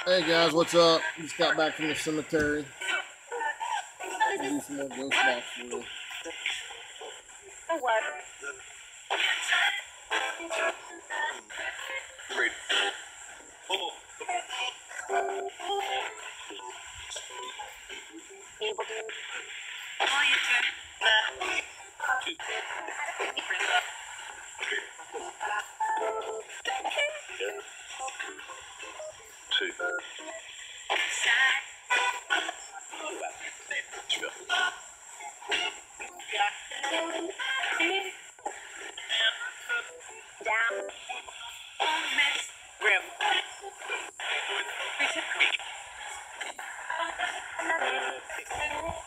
Hey guys, what's up? Just got back from the cemetery. I'll do some more ghost box for you.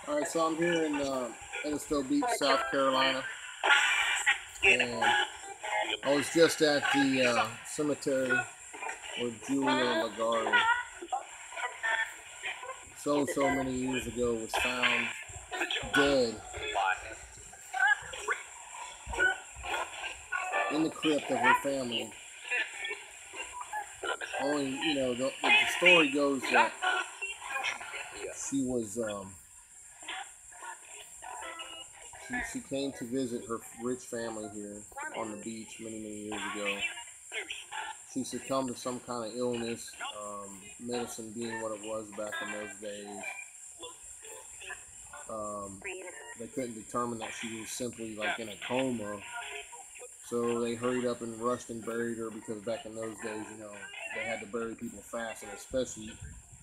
Alright, so I'm here in Edisto Beach, South Carolina. And I was just at the cemetery where Julia Lagari, so many years ago, was found dead in the crypt of her family. Only, the story goes that she was, she came to visit her rich family here on the beach many years ago. She succumbed to some kind of illness, medicine being what it was back in those days. They couldn't determine that she was simply like in a coma, so they hurried up and rushed and buried her, because back in those days, they had to bury people fast, and especially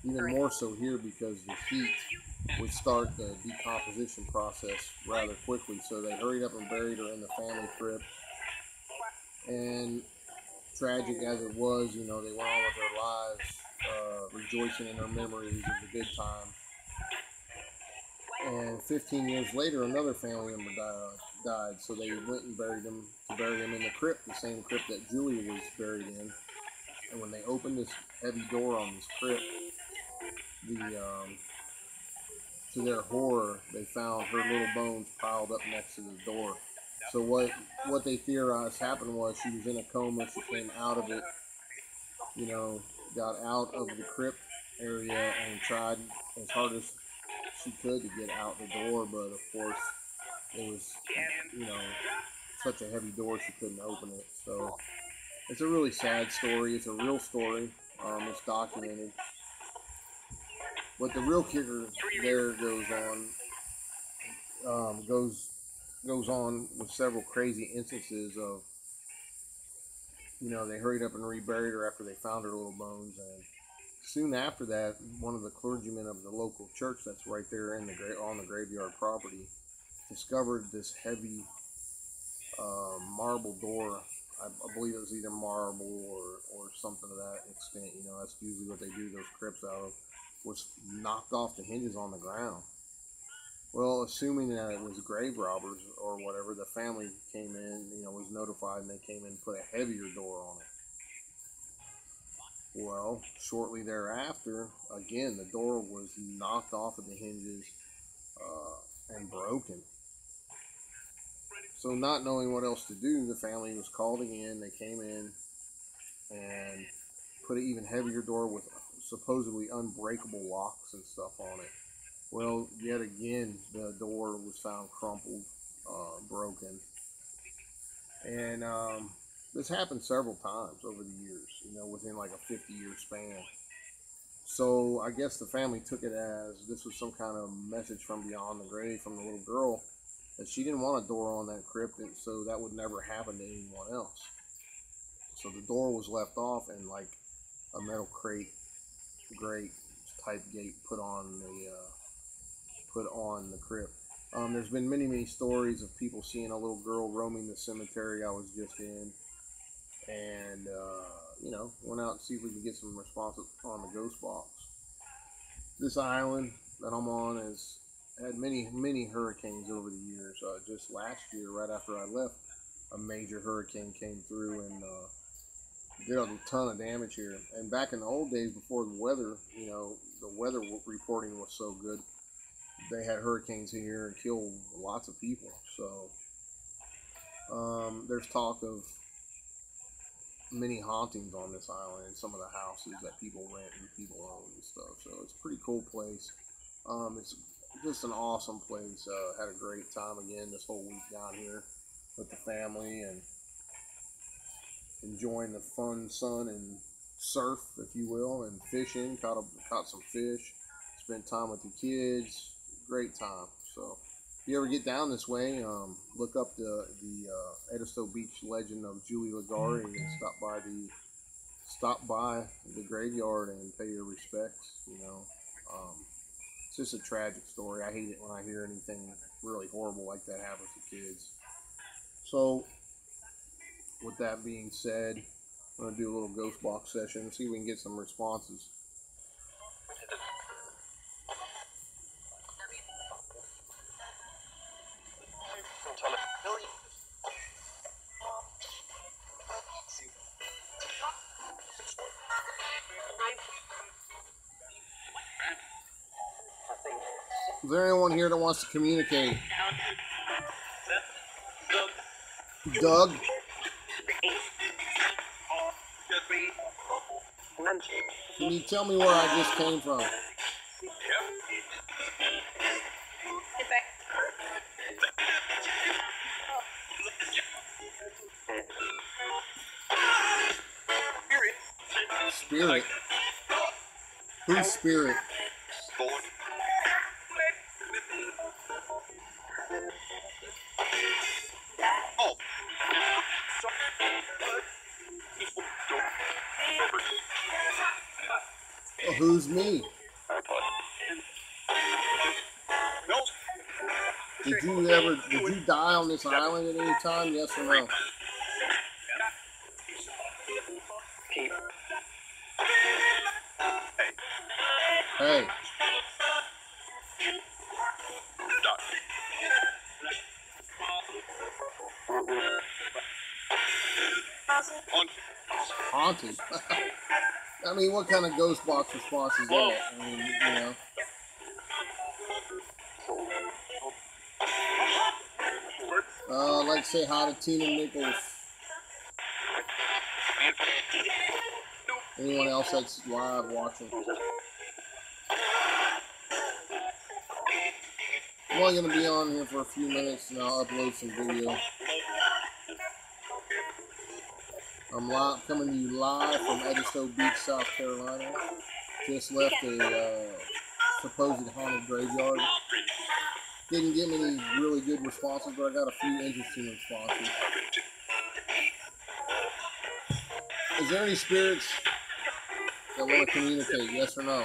even more so here because the heat would start the decomposition process rather quickly. So they hurried up and buried her in the family crypt. And tragic as it was, they went on with their lives, rejoicing in their memories of the good time. And 15 years later, another family member died, so they went and buried him in the crypt, the same crypt that Julia was buried in. And when they opened this heavy door on this crypt, to their horror, they found her little bones piled up next to the door. So what they theorized happened was she was in a coma. She came out of it, got out of the crypt area and tried as hard as she could to get out the door, but of course it was, such a heavy door she couldn't open it. So it's a really sad story. It's a real story. It's documented. But the real kicker there goes on with several crazy instances of, they hurried up and reburied her after they found her little bones. And soon after that, one of the clergymen of the local church that's right there on the graveyard property discovered this heavy marble door. I believe it was either marble or something to that extent. That's usually what they do those crypts out of. Was knocked off the hinges on the ground. Well, assuming that it was grave robbers or whatever, the family came in, was notified, and they came in and put a heavier door on it. Well, shortly thereafter, again, the door was knocked off of the hinges and broken. So not knowing what else to do, the family was called again. They came in and put an even heavier door with supposedly unbreakable locks and stuff on it. Well, yet again, the door was found crumpled, broken. And this happened several times over the years, within like a 50-year span. So I guess the family took it as this was some kind of message from beyond the grave from the little girl, that she didn't want a door on that crypt, and so that would never happen to anyone else. So the door was left off, and like a metal grate type gate put on the crypt. There's been many stories of people seeing a little girl roaming the cemetery I was just in, and went out and see if we can get some responses on the ghost box. This island that I'm on has had many hurricanes over the years. Just last year, right after I left, a major hurricane came through and did a ton of damage here. And back in the old days, before the weather, the weather reporting was so good, they had hurricanes here and killed lots of people. So there's talk of many hauntings on this island, and some of the houses that people rent and people cool place. It's just an awesome place. Had a great time again this whole week down here with the family and enjoying the fun sun and surf, if you will, and fishing. Caught some fish. Spent time with the kids. Great time. So if you ever get down this way, look up the Edisto Beach legend of Julie Lagarde and stop by the graveyard and pay your respects. It's just a tragic story. I hate it when I hear anything really horrible like that happens to kids. So with that being said, I'm going to do a little ghost box session and see if we can get some responses. Is there anyone here that wants to communicate? Doug? Can you tell me where I just came from? Spirit? Who's Spirit? Well, who's me? Did you die on this island at any time? Yes or no? Hey. Haunted? I mean, what kind of ghost box response is that? I mean, I'd like to say hi to Tina Nichols. Anyone else that's live watching? I'm only going to be on here for a few minutes and I'll upload some video. I'm coming to you live from Edisto Beach, South Carolina. Just left a supposed haunted graveyard. Didn't get many really good responses, but I got a few interesting responses. Is there any spirits that want to communicate, yes or no?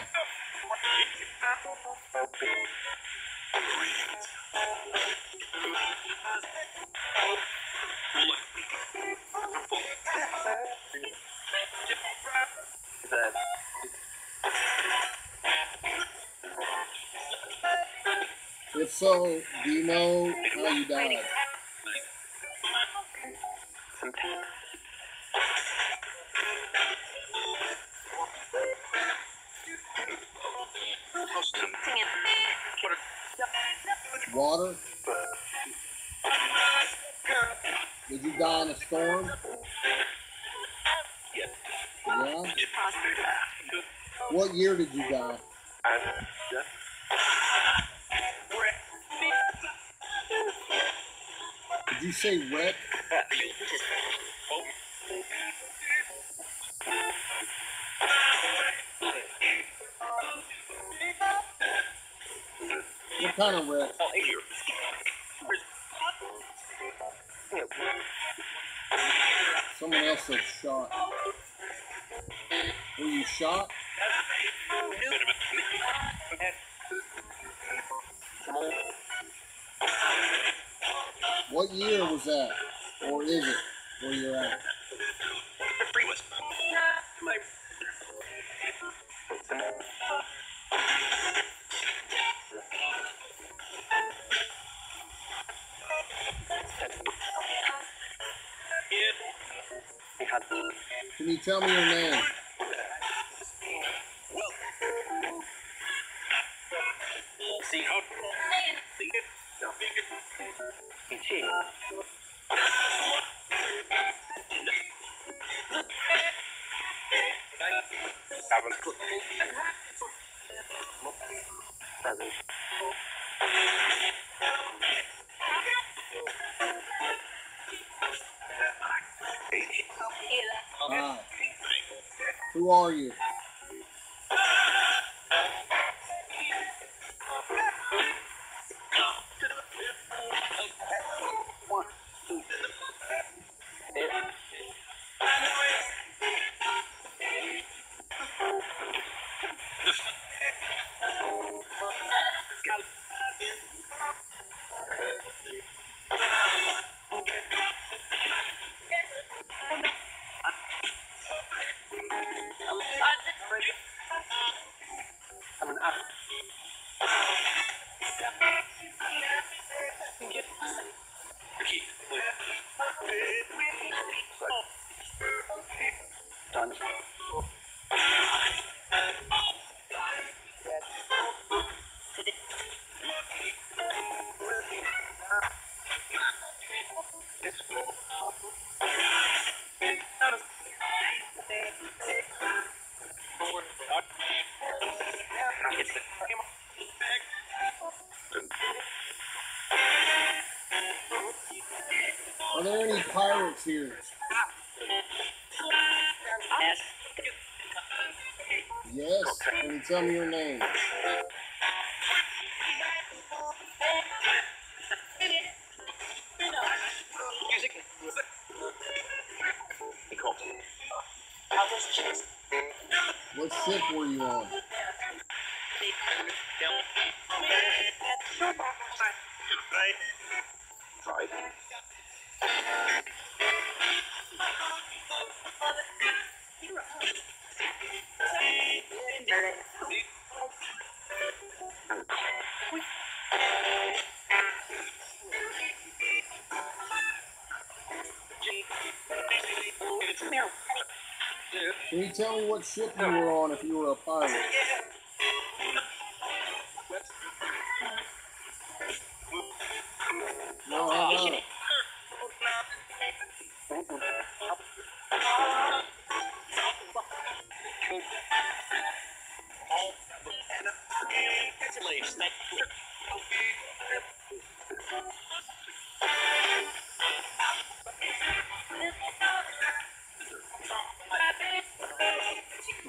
If so, do you know how you died? Water? Did you die in a storm? Yeah? What year did you die? Did you say wreck? What kind of wreck? Someone else said shot. Were you shot? What year was that? Or is it where you're at? Can you tell me your name? Hi. Who are you? Are there any pirates here? Yes. Can you tell me your name? What ship were you on? Can you tell me what ship you were on if you were a pirate? No, how about it?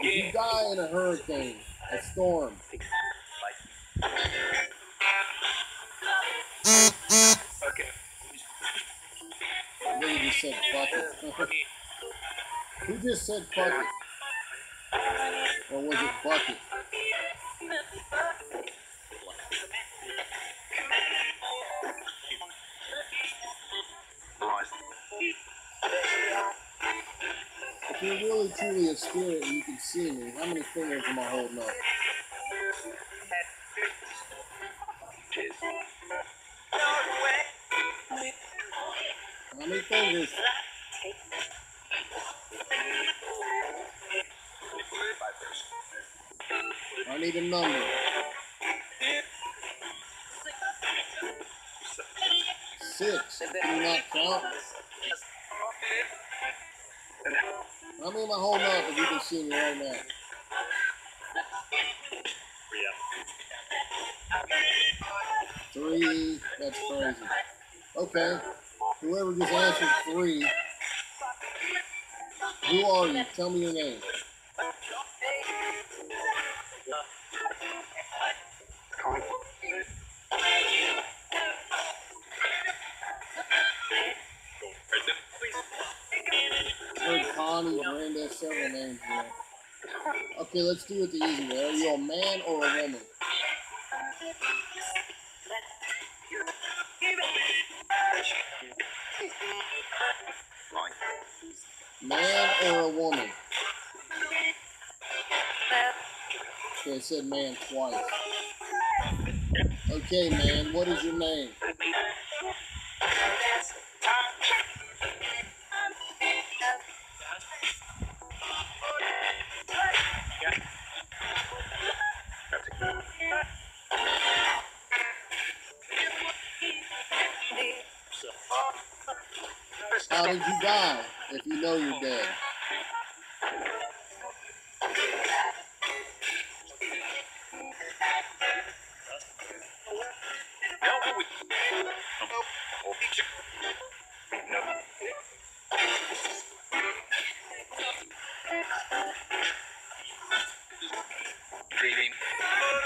If you die in a hurricane, a storm, I think you just said bucket. Who just said bucket? Or was it bucket? If you're really truly a spirit and you can see me, how many fingers am I holding up? How many fingers? I need a number. 6. Can you not count? How many am I holding up if you can see me right now? 3. That's crazy. Okay. Whoever just answered 3. Who are you? Tell me your name. Connie, Brenda, several names here. Okay, let's do it the easy way. Are you a man or a woman? Man or a woman? Okay, I said man twice. Okay, man, what is your name? How did you die if you know you're dead?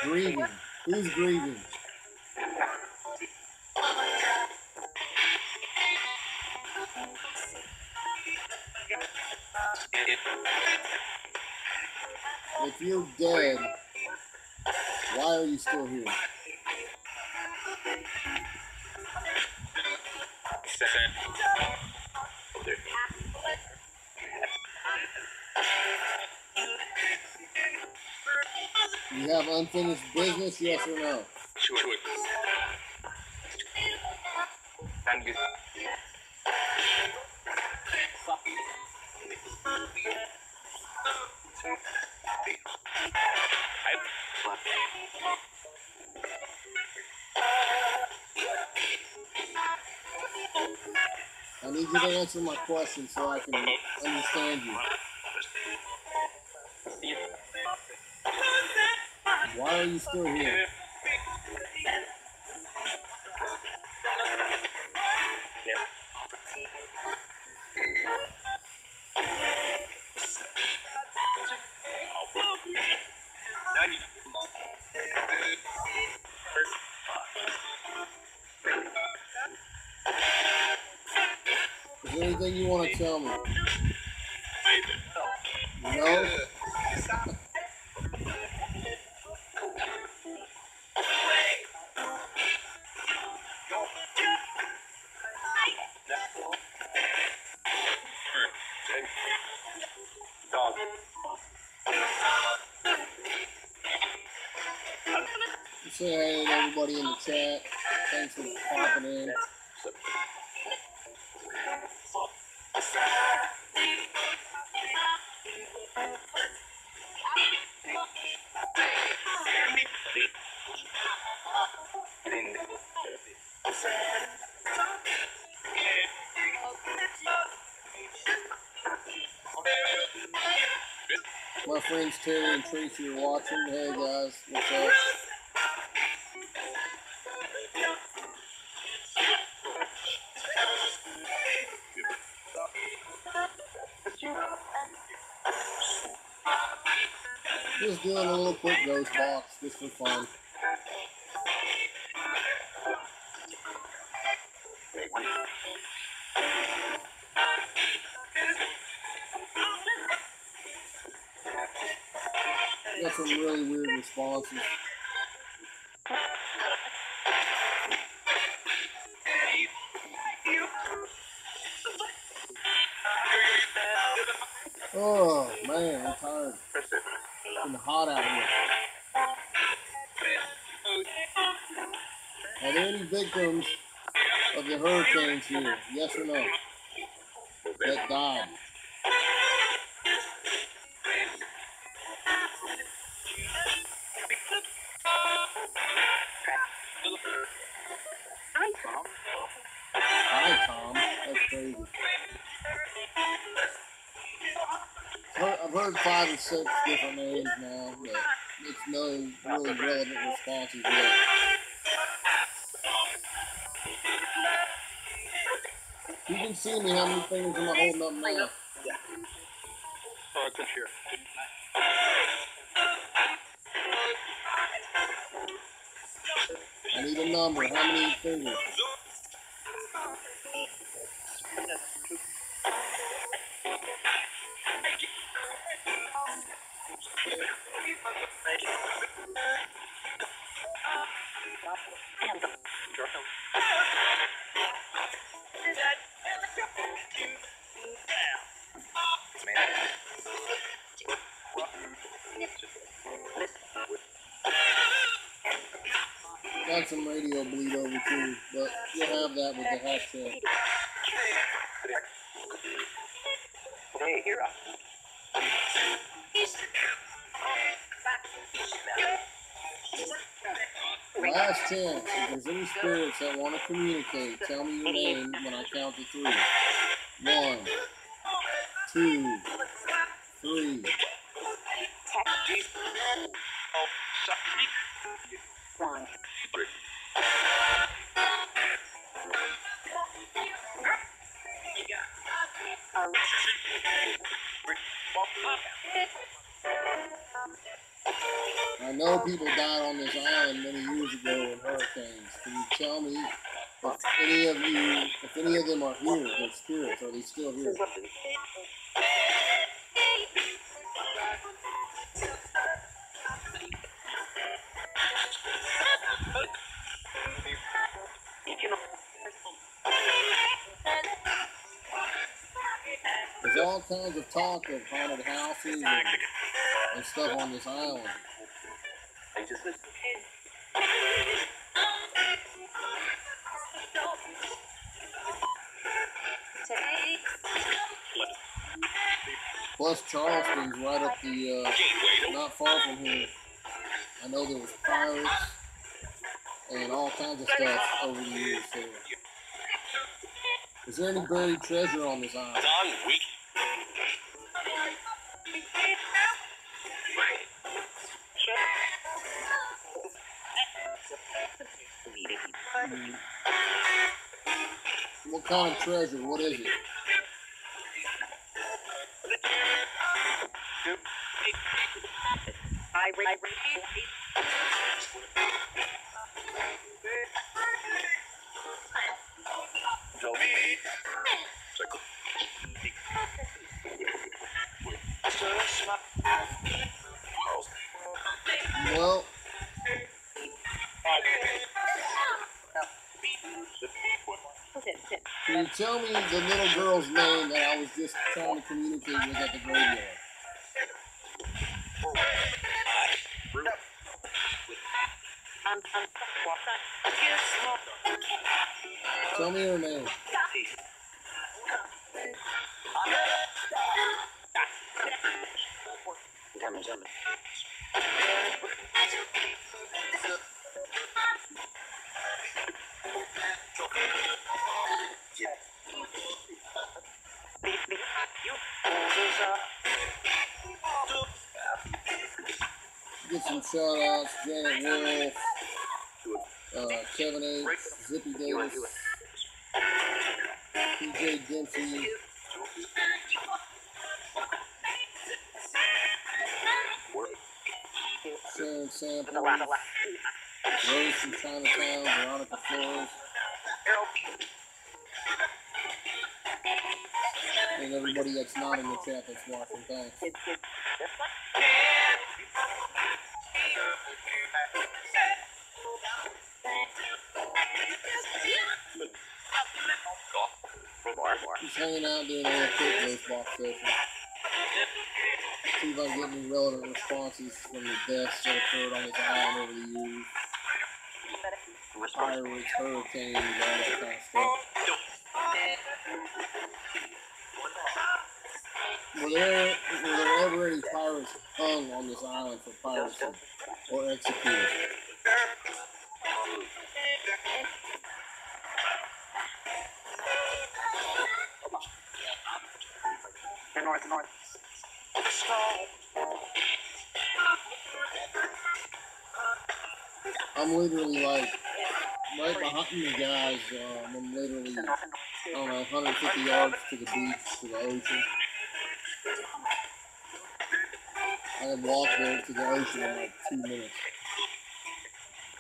Grieving. Who's grieving? If you're dead, why are you still here? You have unfinished business, yes or no? I need you to answer my question so I can understand you. Why are you still here? Is there anything you want to tell me? No? Say hey to everybody in the chat. Thanks for popping in. My friends Terry and Tracy are watching. Hey guys, what's up? Just doing a little quick ghost box just for fun. Got some really weird responses. Oh man, I'm tired. It's been hot out here. Are there any victims of the hurricanes here? Yes or no? That died. Hi, Tom. That's crazy. I've heard 5 or 6 different names now, but it's no really relevant responses yet. You can see me. How many fingers am I holding up now? I need a number. How many fingers? Got some radio bleed over too, but you'll have that with the hashtag. Last chance. If there's any spirits that want to communicate, tell me your name when I count to 3. 1, 2, 3. I know people died on this island many years ago in hurricanes. Can you tell me if any of them are here, their spirits, are they still here? There's all kinds of talk of haunted houses and stuff on this island. Plus, Charleston's right up the, not far from here. I know there was pirates and all kinds of stuff over the years. So. Is there any buried treasure on this island? What kind of treasure? What is it? Well, can you tell me the little girl's name that I was just trying to communicate with at the graveyard? Tell me her name. Get some shout outs, Janet Wolf, Kevin H., Zippy Davis, PJ Dempsey, Sharon Samples, Rose from Chinatown, Veronica Flores, and everybody that's not in the chat that's watching. Thanks. Just hanging out doing a little quick roast box session. See if I can get any relevant responses from the deaths that occurred on this island over the years. Pirates, hurricanes, all that kind of stuff. Were there ever any pirates hung on this island for piracy or executed? North. I'm literally like right behind you guys. I'm literally, I don't know, 150 yards to the beach, to the ocean. I can walk there to the ocean in like 2 minutes.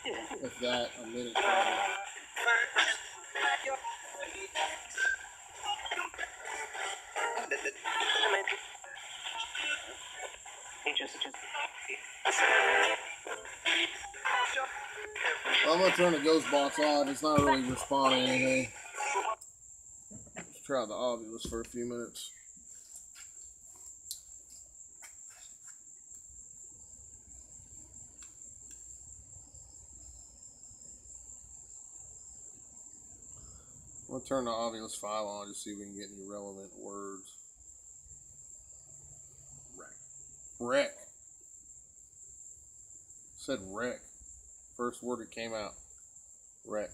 If that, a minute probably. I'm gonna turn the ghost box on. It's not really responding to anything. Let's try the Ovilus for a few minutes. I'm gonna turn the Ovilus file on to see if we can get any relevant words. Wreck. Said wreck. First word that came out. Wreck.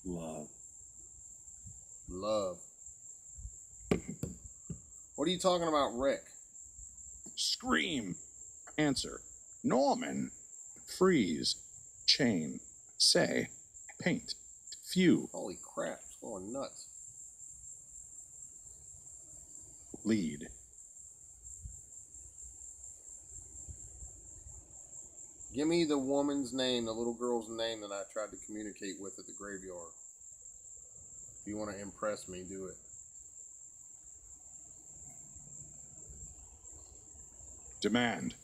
Love. What are you talking about, wreck? Scream. Answer. Norman. Freeze. Chain. Say. Paint. Few. Holy crap, it's going nuts. Lead. Give me the woman's name, the little girl's name that I tried to communicate with at the graveyard. If you want to impress me, do it. Demand.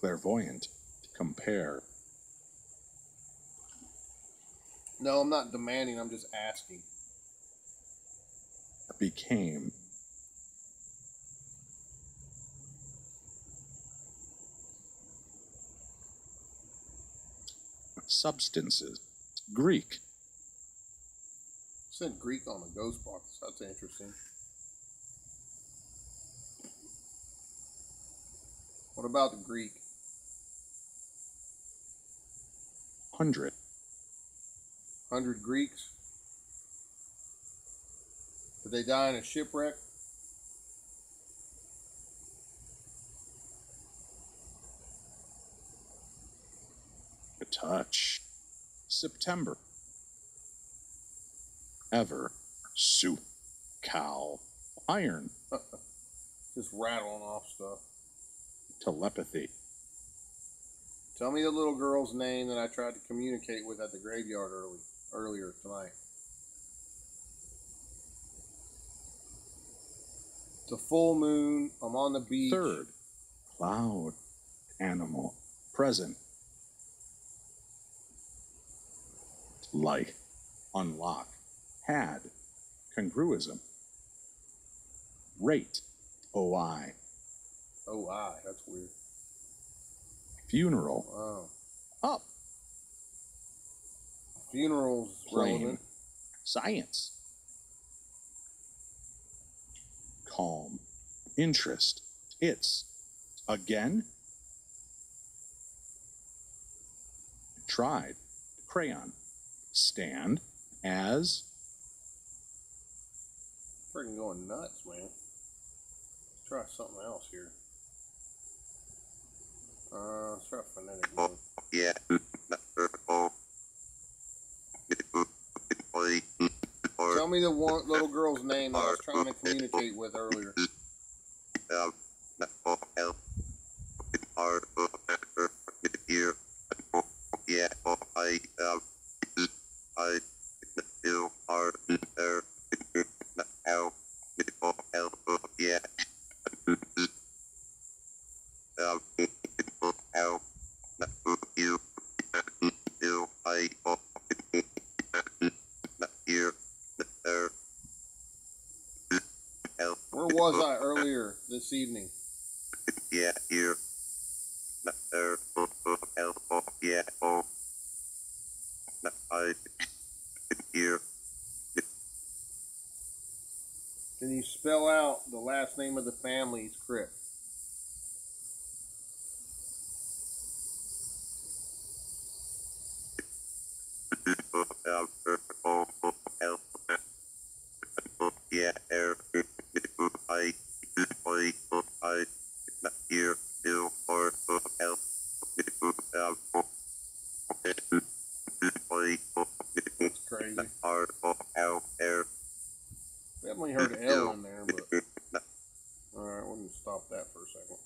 Clairvoyant. Compare. No, I'm not demanding, I'm just asking. Became. Substances. Greek. It said Greek on the ghost box. That's interesting. What about the Greek? 100. 100 Greeks? Did they die in a shipwreck? A touch. September. Ever. Soup. Cow. Iron. Just rattling off stuff. Telepathy. Tell me the little girl's name that I tried to communicate with at the graveyard earlier tonight. It's a full moon. I'm on the beach. 3rd. Cloud. Animal. Present. Like. Unlock. Had. Congruism. Rate. OI. OI, that's weird. Funeral. Wow. Up. Funeral's Plane. relevant. Science. Calm. Interest. It's. Again. Tried. Crayon. Stand. As. Freaking going nuts, man. Let's try something else here. Let's try phonetic mode. Yeah. Tell me the one little girl's name that I was trying to communicate with earlier. Where was I earlier this evening? Yeah, here. Yeah, oh. I here. Can you spell out the last name of the family's crypt? Yeah, I here do or L. That's crazy. R L R. Definitely heard an L in there, but alright, we'll just stop that for a second.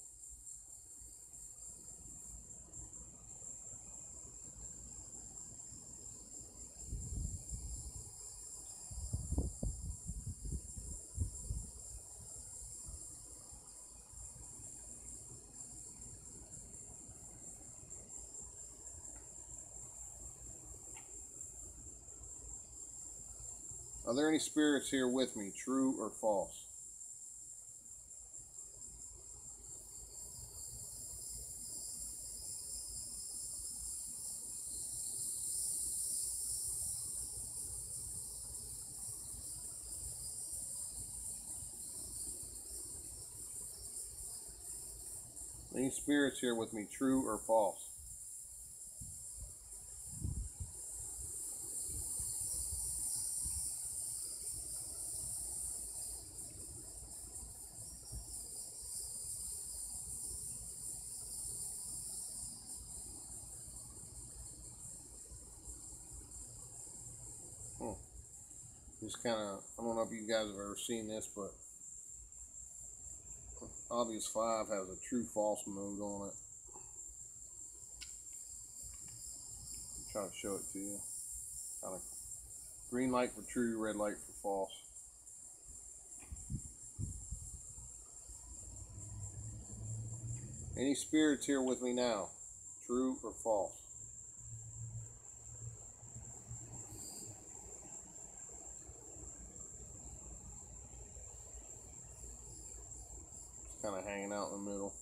Are there any spirits here with me, true or false? Any spirits here with me, true or false? Just kind of, I don't know if you guys have ever seen this, but Obvious 5 has a true false mode on it. Try to show it to you. Kind of green light for true, red light for false. Any spirits here with me now? True or false? Just kind of hanging out in the middle.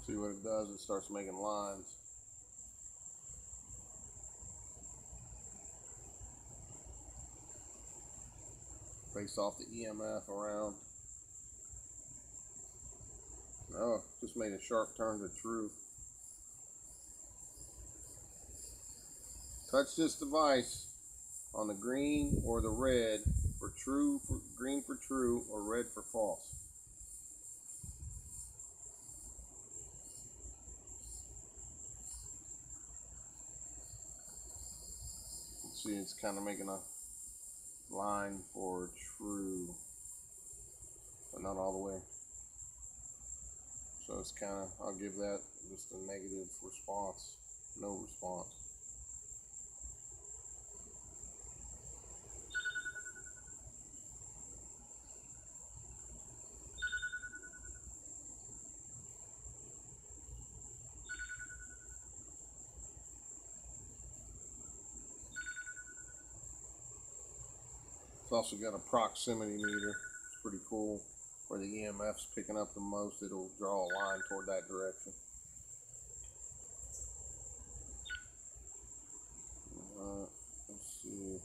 See what it does, it starts making lines. Based off the EMF around. Oh, just made a sharp turn to true. Touch this device on the green or the red for true, for green for true, or red for false. See, it's kind of making a line for true, but not all the way. So it's kind of, I'll give that just a negative response, no response. It's also got a proximity meter. It's pretty cool. Where the EMF's picking up the most, it'll draw a line toward that direction. Let's see.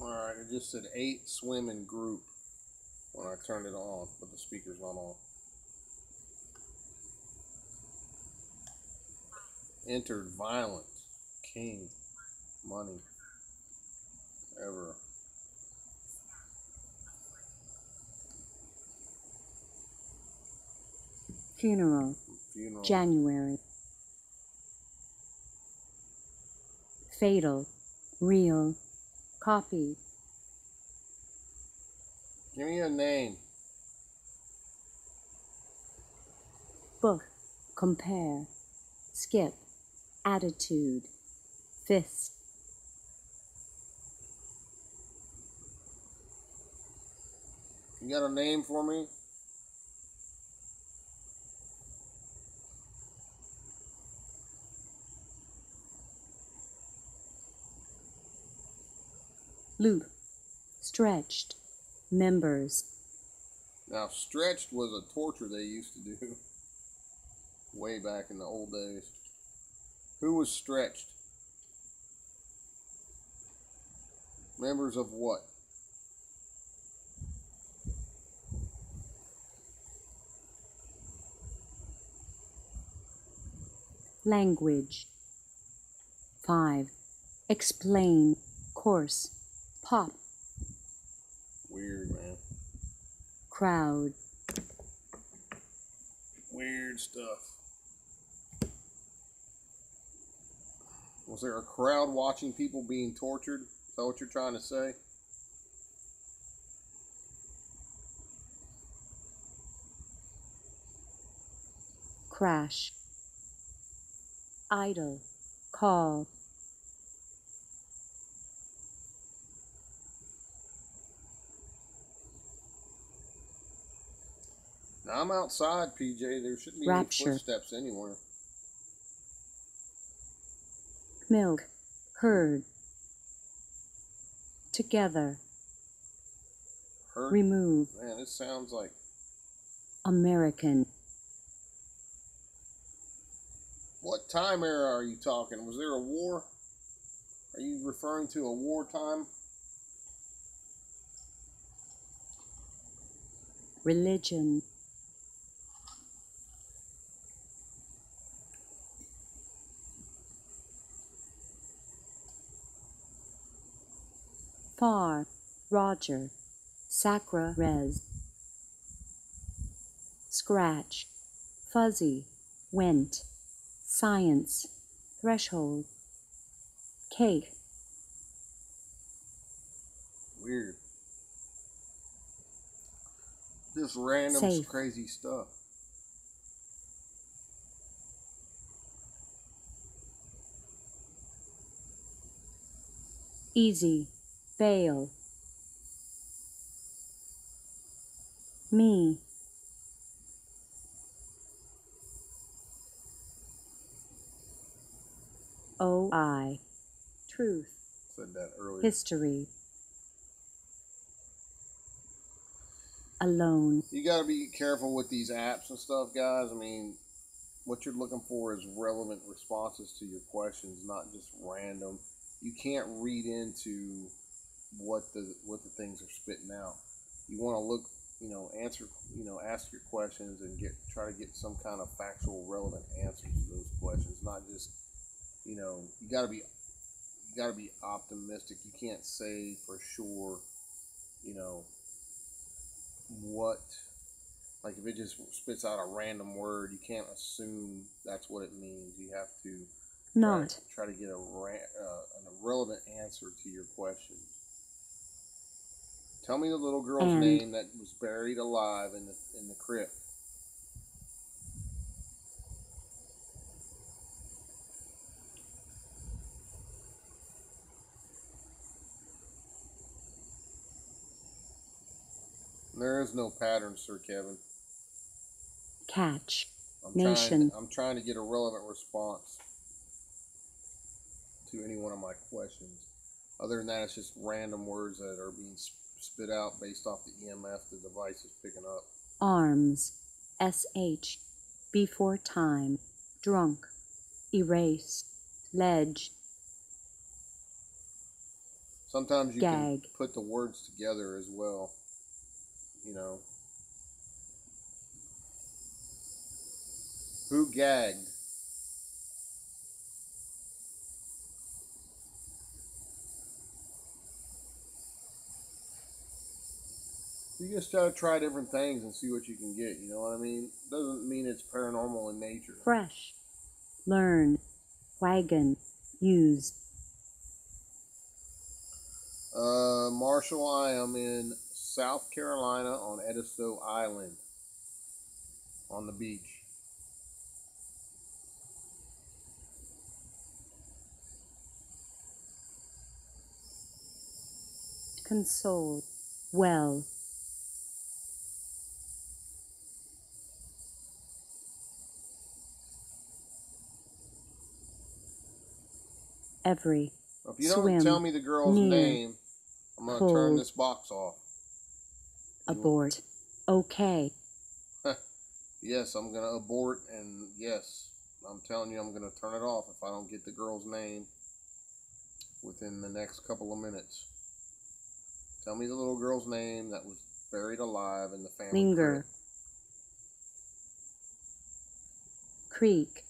Alright, it just said 8 swim in group when I turned it on, but the speaker's not on. Entered violent, king, money, ever. Funeral. January. Fatal. Real. Copy. Give me a name. Book. Compare. Skip. Attitude. Fist. You got a name for me? Loop. Stretched. Members. Now, stretched was a torture they used to do way back in the old days. Who was stretched? Members of what? Language. 5. Explain. Course. Pop. Weird, man. Crowd. Weird stuff. Was there a crowd watching people being tortured? Is that what you're trying to say? Crash. Idle. Call. Now, I'm outside, PJ. There shouldn't be Rapture. any footsteps anywhere. Milk. Herd. Together. Hurt? Remove. Man, this sounds like... American. What time era are you talking? Was there a war? Are you referring to a wartime? Religion. far, Roger, sacra res, scratch, fuzzy, went, science, threshold, cake, Weird. Just random Safe. crazy stuff. easy, bail, me, OI, truth, Said that earlier. history, alone, You got to be careful with these apps and stuff, guys. I mean, what you're looking for is relevant responses to your questions, not just random. You can't read into what the things are spitting out. You want to look, answer, ask your questions and try to get some kind of factual, relevant answers to those questions. Not just, you got to be optimistic. You can't say for sure, what. Like if it just spits out a random word, you can't assume that's what it means. You have to not, try to get a relevant answer to your question. Tell me the little girl's And. name that was buried alive in the crypt. There is no pattern, Sir Kevin. catch, I'm nation, trying to get a relevant response to any one of my questions. Other than that, it's just random words that are being spit out based off the EMF the device is picking up. arms, SH, before time, drunk, erase, ledge, Sometimes you Gag. can put the words together as well. Who gagged? You just gotta try different things and see what you can get, you know what I mean? Doesn't mean it's paranormal in nature. fresh, learn, wagon, used, Marshall, I am in South Carolina on Edisto Island on the beach. console, well, every, If you swim, don't tell me the girl's near, name, I'm going to turn pull, this box off. abort, okay, Yes, I'm going to abort, and yes, I'm telling you I'm going to turn it off if I don't get the girl's name within the next couple of minutes. Tell me the little girl's name that was buried alive in the family linger, crypt. creek,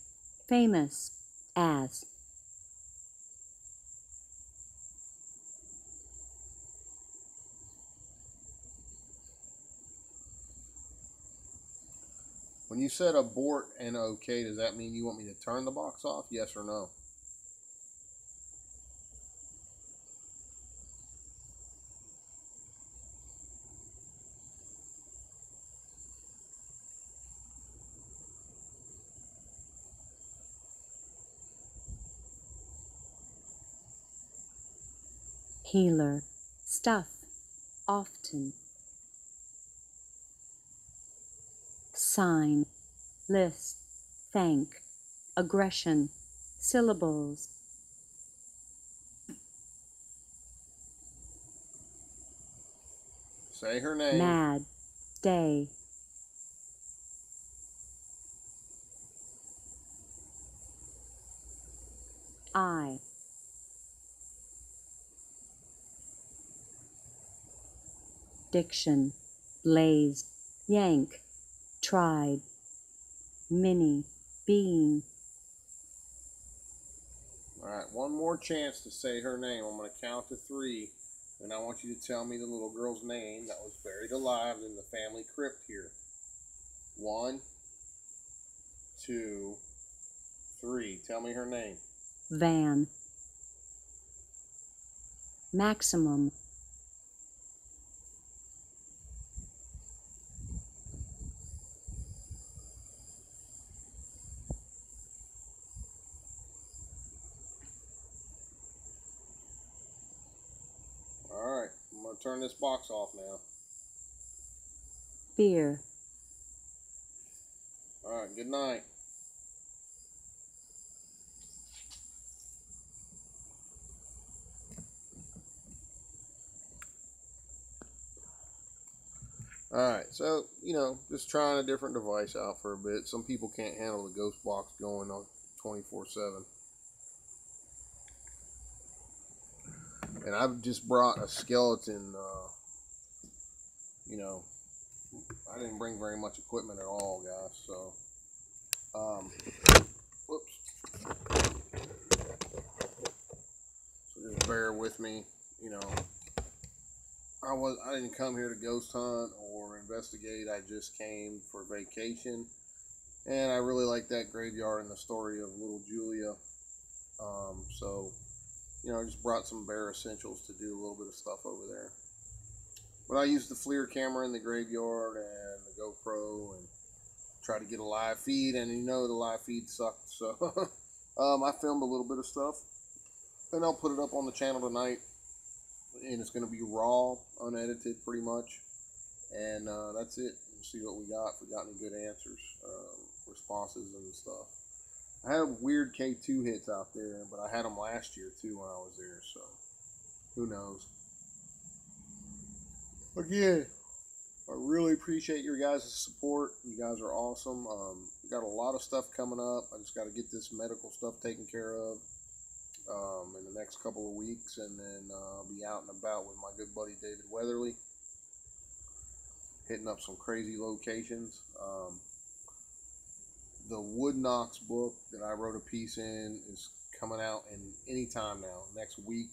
famous, as, When you said abort and okay, does that mean you want me to turn the box off? Yes or no? healer, stuff, often, sign, list, thank, aggression, syllables, Say her name. mad, day, I, diction, blaze, yank, tried, mini, being, All right, one more chance to say her name. I'm going to count to 3. And I want you to tell me the little girl's name that was buried alive in the family crypt here. 1, 2, 3. Tell me her name. Van. Maximum. Alright, I'm going to turn this box off now. Fear. Alright, good night. Alright, so, just trying a different device out for a bit. Some people can't handle the ghost box going on 24/7. And I've just brought a skeleton, I didn't bring very much equipment at all, guys, so, whoops. So just bear with me, I didn't come here to ghost hunt or investigate. I just came for vacation, and I really like that graveyard and the story of little Julia. So, I just brought some bare essentials to do a little bit of stuff over there. But I used the FLIR camera in the graveyard and the GoPro and try to get a live feed, and the live feed sucked. So I filmed a little bit of stuff, and I'll put it up on the channel tonight. And it's going to be raw, unedited pretty much. And that's it. We'll see what we got, if we got any good answers, responses and stuff. I had weird K2 hits out there, but I had them last year too when I was there, so who knows. Again, I really appreciate your guys' support. You guys are awesome. We got a lot of stuff coming up. I just got to get this medical stuff taken care of in the next couple of weeks, and then I'll be out and about with my good buddy David Weatherly, hitting up some crazy locations. The Wood Knocks book that I wrote a piece in is coming out in any time now, next week.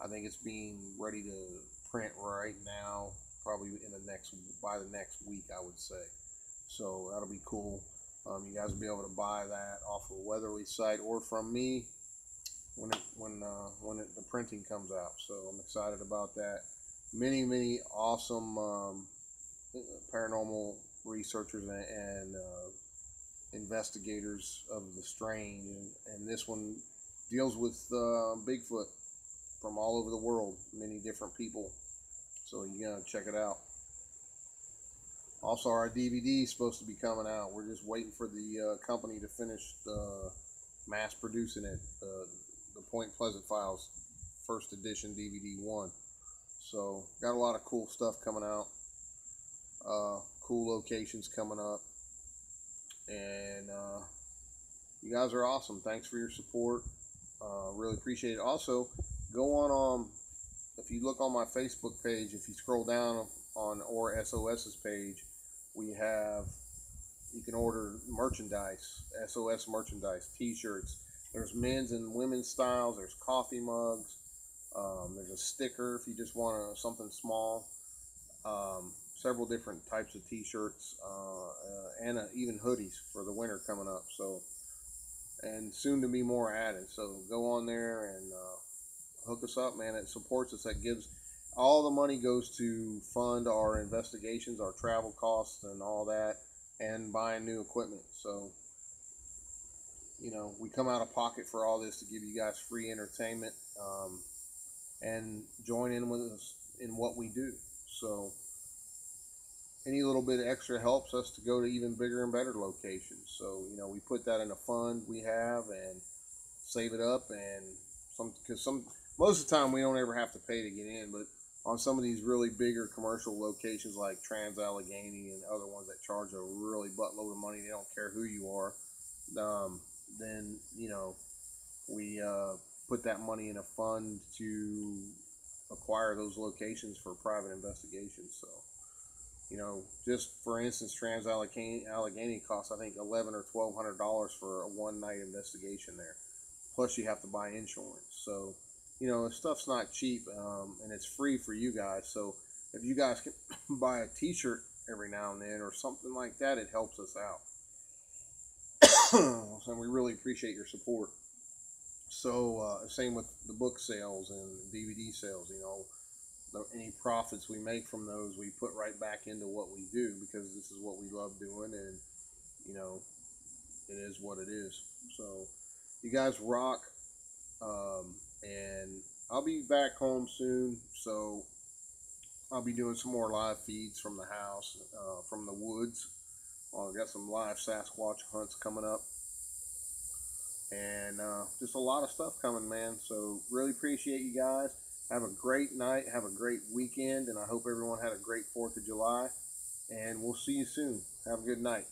I think it's being ready to print right now, probably by the next week, I would say. So that'll be cool. You guys will be able to buy that off of Weatherly site or from me when the printing comes out. So I'm excited about that. Many awesome paranormal researchers and investigators of the strange, and this one deals with Bigfoot from all over the world, many different people. So you gotta check it out. Also, our DVD is supposed to be coming out. We're just waiting for the company to finish mass producing it. The Point Pleasant Files first edition DVD 1. So got a lot of cool stuff coming out. Cool locations coming up. And you guys are awesome. Thanks for your support. Really appreciate it. Also, go on, if you look on my Facebook page, if you scroll down on or SOS's page, you can order merchandise, SOS merchandise, t-shirts. There's men's and women's styles. There's coffee mugs. There's a sticker if you just want something small. Several different types of t-shirts, and even hoodies for the winter coming up. So, and soon to be more added. So go on there and hook us up, man. It supports us. That gives all the money goes to fund our investigations, our travel costs, and all that, and buying new equipment. So, we come out of pocket for all this to give you guys free entertainment, and join in with us in what we do. So any little bit of extra helps us to go to even bigger and better locations. So, we put that in a fund we have and save it up, and most of the time we don't ever have to pay to get in, but on some of these really bigger commercial locations like Trans-Allegheny and other ones that charge a really buttload of money, they don't care who you are, then, we put that money in a fund to acquire those locations for private investigations. So, just for instance, Trans-Allegheny costs, I think, $1,100 or $1,200 for a one-night investigation there. Plus, you have to buy insurance. So, you know, this stuff's not cheap, and it's free for you guys. So if you guys can buy a t-shirt every now and then or something like that, it helps us out. And we really appreciate your support. So same with the book sales and DVD sales. You know, any profits we make from those, we put right back into what we do, because this is what we love doing, and you know, it is what it is. So you guys rock, and I'll be back home soon, so I'll be doing some more live feeds from the house, from the woods. I've got some live Sasquatch hunts coming up, and just a lot of stuff coming, man. So really appreciate you guys. Have a great night, have a great weekend, and I hope everyone had a great 4th of July, and we'll see you soon. Have a good night.